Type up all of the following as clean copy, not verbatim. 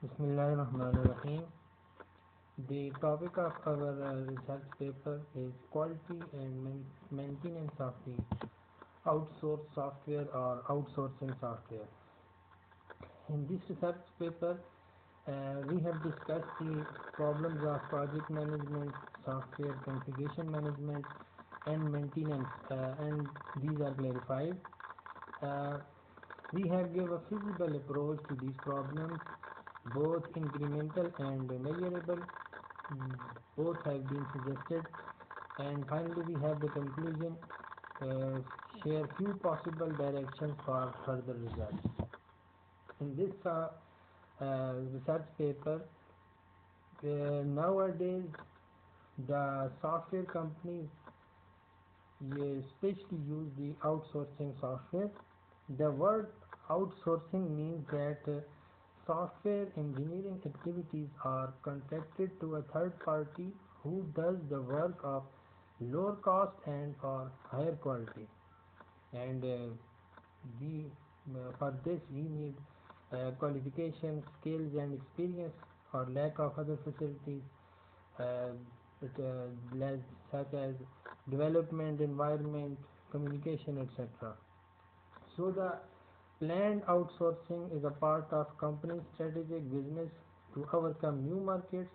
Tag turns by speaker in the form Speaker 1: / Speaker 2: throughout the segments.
Speaker 1: Bismillahirrahmanirrahim. The topic of our research paper is quality and maintenance of the outsourced software or outsourcing software. In this research paper, we have discussed the problems of project management, software configuration management, and maintenance, and these are clarified. Uh, we have given a feasible approach to these problems, both incremental and measurable. Both have been suggested, and finally we have the conclusion. Share few possible directions for further research. In this research paper, nowadays the software companies especially use the outsourcing software. The word outsourcing means that software engineering activities are contracted to a third party who does the work of lower cost and for higher quality. And we for this we need qualifications, skills, and experience, or lack of other facilities, uh, such as development, environment, communication, etc. So the planned outsourcing is a part of company's strategic business to overcome new markets,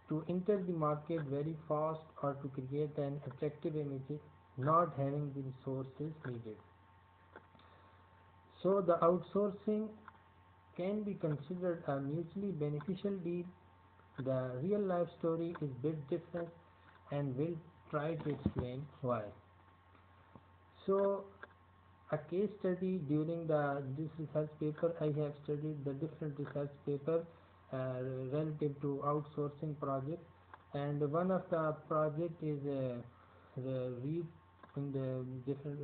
Speaker 1: to enter the market very fast, or to create an attractive image, not having the resources needed. So the outsourcing can be considered a mutually beneficial deal. The real life story is bit different, and will try to explain why. So a case study during this research paper, I have studied the different research paper relative to outsourcing project, and one of the project is read in the different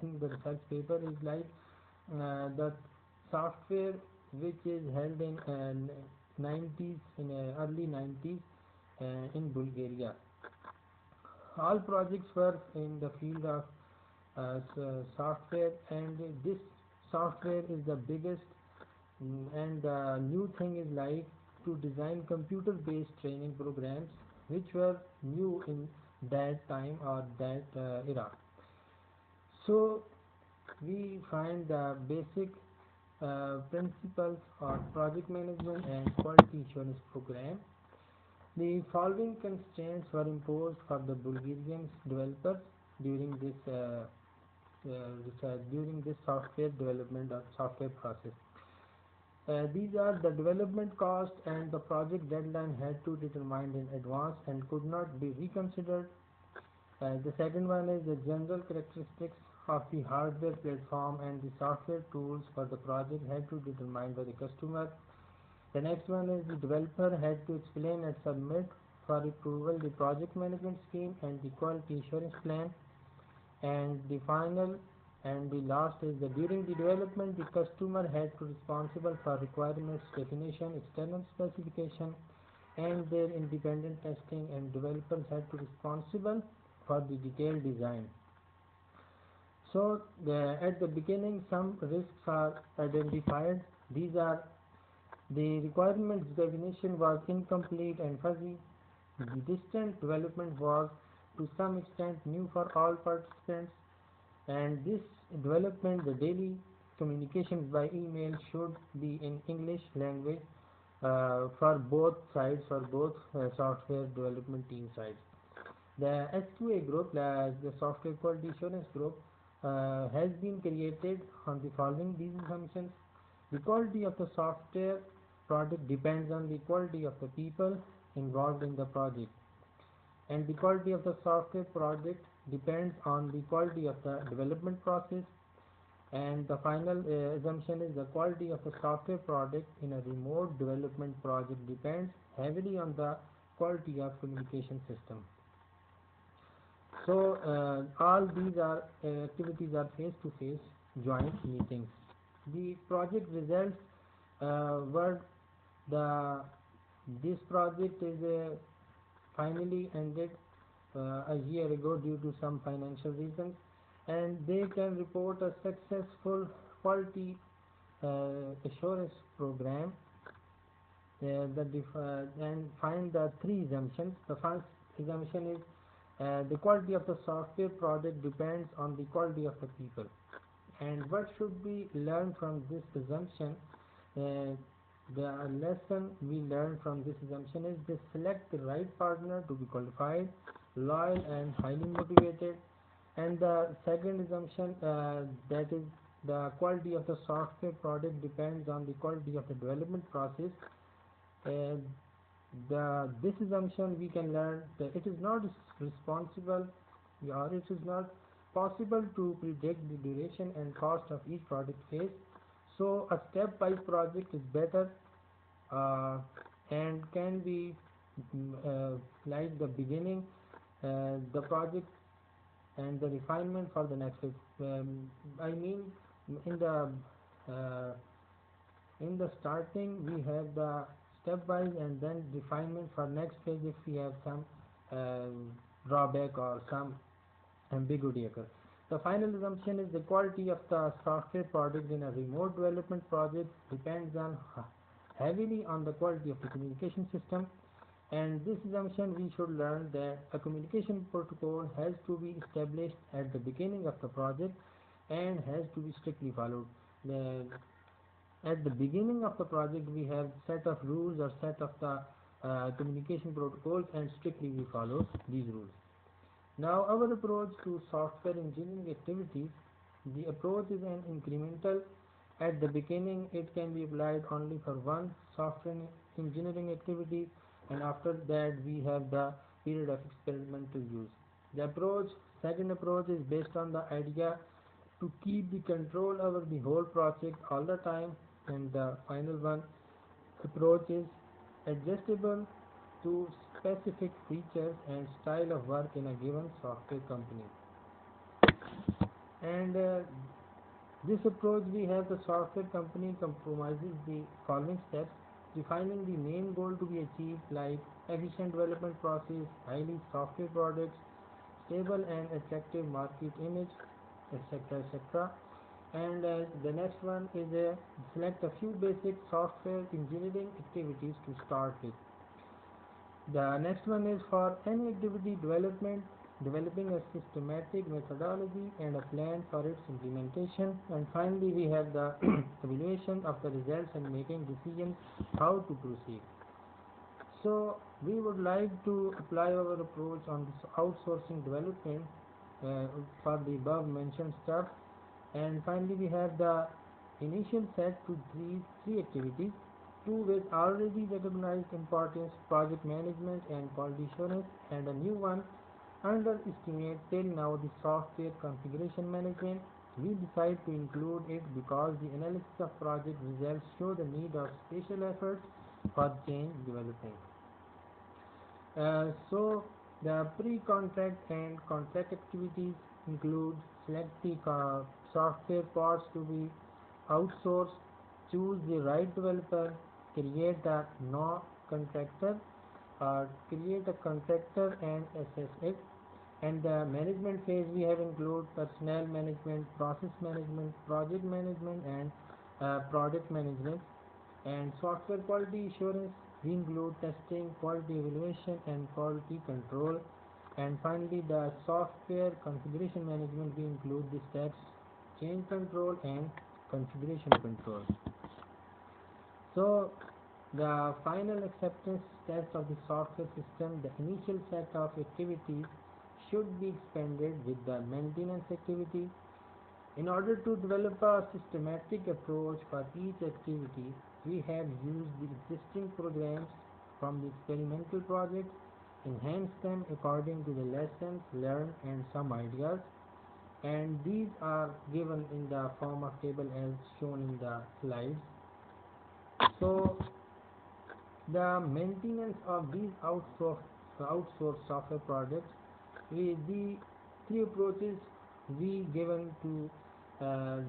Speaker 1: in the research paper is like the software which is held in 90s, in early 90s, in Bulgaria. All projects were in the field of software, and this software is the biggest. And the new thing is like to design computer based training programs which were new in that time or that era. So we find the basic principles of project management and quality assurance program. The following constraints were imposed for the Bulgarian developers during this software development or software process. These are the development cost and the project deadline had to be determined in advance and could not be reconsidered. The second one is the general characteristics of the hardware platform and the software tools for the project had to be determined by the customer. The next one is the developer had to explain and submit for approval the project management scheme and the quality assurance plan. And the final and the last is that during the development, the customer had to responsible for requirements definition, external specification, and their independent testing, and developers had to responsible for the detailed design. So at the beginning, some risks are identified. These are: the requirements definition was incomplete and fuzzy. The distant development was to some extent new for all participants, and this development, the daily communications by email should be in English language for both sides, for both software development team sides. The SQA group, the software quality assurance group, has been created on the following these assumptions: the quality of the software product depends on the quality of the people involved in the project, and the quality of the software project depends on the quality of the development process. And the final assumption is the quality of the software product in a remote development project depends heavily on the quality of communication system. So all these are activities are face-to-face joint meetings. The project results were the this project is finally ended a year ago due to some financial reasons, and they can report a successful quality assurance program and find the three assumptions. The first assumption is the quality of the software project depends on the quality of the people. And what should we learn from this assumption? Uh, the lesson we learn from this assumption is to select the right partner to be qualified, loyal, and highly motivated. And the second assumption, that is the quality of the software product depends on the quality of the development process. Uh, this assumption we can learn that it is not responsible or it is not possible to predict the duration and cost of each project phase. So a step-wise project is better, uh, and can be like the beginning, the project and the refinement for the next phase. I mean, in the uh, in the starting we have the stepwise and then refinement for next phase if we have some drawback or some ambiguity occurs. The final assumption is the quality of the software product in a remote development project depends on heavily on the quality of the communication system. And this assumption we should learn that a communication protocol has to be established at the beginning of the project and has to be strictly followed. The, at the beginning of the project we have set of rules or set of the communication protocols, and strictly we follow these rules. Now our approach to software engineering activities, the approach is an incremental. At the beginning it can be applied only for one software engineering activity, and after that we have the period of experimental use. The second approach is based on the idea to keep the control over the whole project all the time, and the final one approach is adjustable to specific features and style of work in a given software company. And this approach we have the software company compromises the following steps: defining the main goal to be achieved, like efficient development process, highly software products, stable and attractive market image, etc. etc. And the next one is select a few basic software engineering activities to start with. The next one is for any activity development, developing a systematic methodology and a plan for its implementation. And finally, we have the evaluation of the results and making decisions how to proceed. So, we would like to apply our approach on this outsourcing development uh, for the above mentioned stuff. And finally, we have the initial set to these three activities: two with already recognized importance, project management and quality assurance, and a new one underestimate till now, the software configuration management. We decide to include it because the analysis of project results show the need of special efforts for change development. So the pre-contract and contract activities include select the software parts to be outsourced, choose the right developer, create a no contractor, create a contractor and assess it. And the management phase we have include personnel management, process management, project management, and product management. And software quality assurance we include testing, quality evaluation, and quality control. And finally, the software configuration management we include the steps change control and configuration control. So the final acceptance test of the software system, the initial set of activities should be expanded with the maintenance activity. In order to develop a systematic approach for each activity, we have used the existing programs from the experimental projects, enhanced them according to the lessons learned and some ideas, and these are given in the form of table as shown in the slides. So the maintenance of these outsourced software products, the three approaches we given to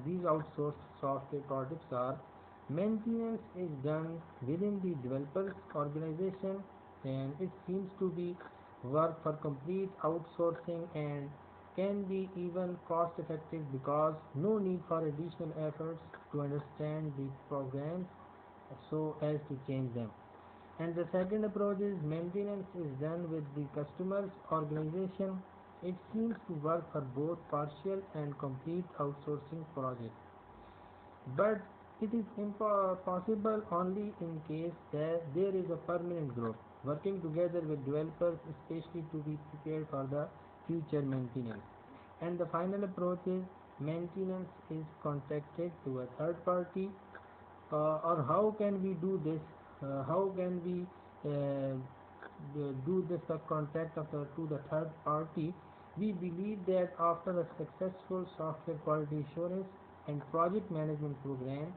Speaker 1: these outsourced software products are: maintenance is done within the developer's organization, and it seems to be work for complete outsourcing and can be even cost effective because no need for additional efforts to understand the programs so as to change them. And the second approach is maintenance is done with the customer's organization. It seems to work for both partial and complete outsourcing projects, but it is possible only in case that there is a permanent group working together with developers, especially to be prepared for the future maintenance. And the final approach is maintenance is contracted to a third party. Or how can we do this? How can we do this subcontract to the third party? We believe that after a successful software quality assurance and project management program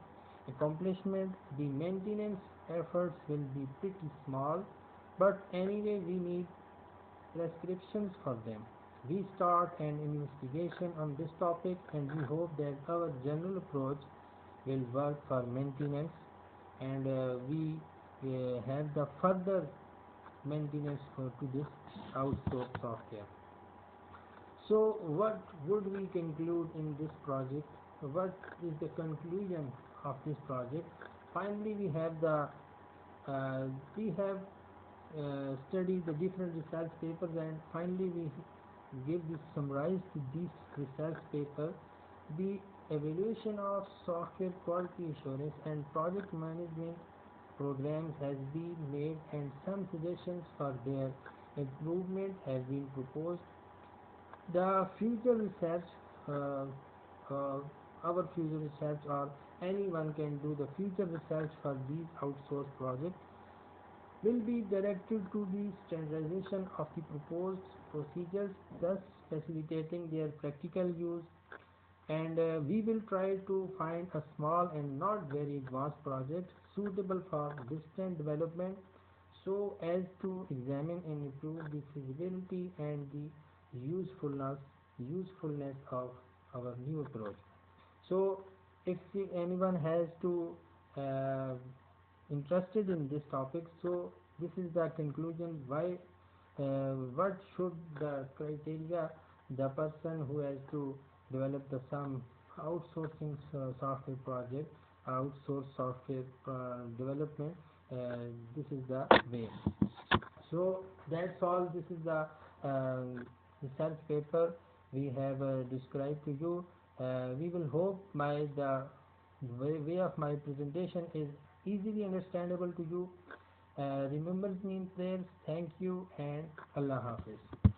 Speaker 1: accomplishment, the maintenance efforts will be pretty small, but anyway, we need prescriptions for them. We start an investigation on this topic and we hope that our general approach will work for maintenance, and we have the further maintenance to this outsourced software. So what would we conclude in this project? What is the conclusion of this project? Finally, we have studied the different research papers, and finally we give this summarized to this research paper. The evaluation of software quality assurance and project management programs has been made, and some suggestions for their improvement have been proposed. The future research, uh, uh, our future research, or anyone can do the future research for these outsourced projects, will be directed to the standardization of the proposed procedures, thus facilitating their practical use. And we will try to find a small and not very advanced project suitable for distant development, so as to examine and improve the feasibility and the usefulness of our new approach. So if anyone has to uh, interested in this topic, so this is the conclusion. Why what should the criteria the person who has to develop the some outsourcing software project, outsource software development, this is the way. So that's all. This is the research paper we have described to you. We will hope my the way of my presentation is easily understandable to you. Remember me in prayers. Thank you and Allah Hafiz.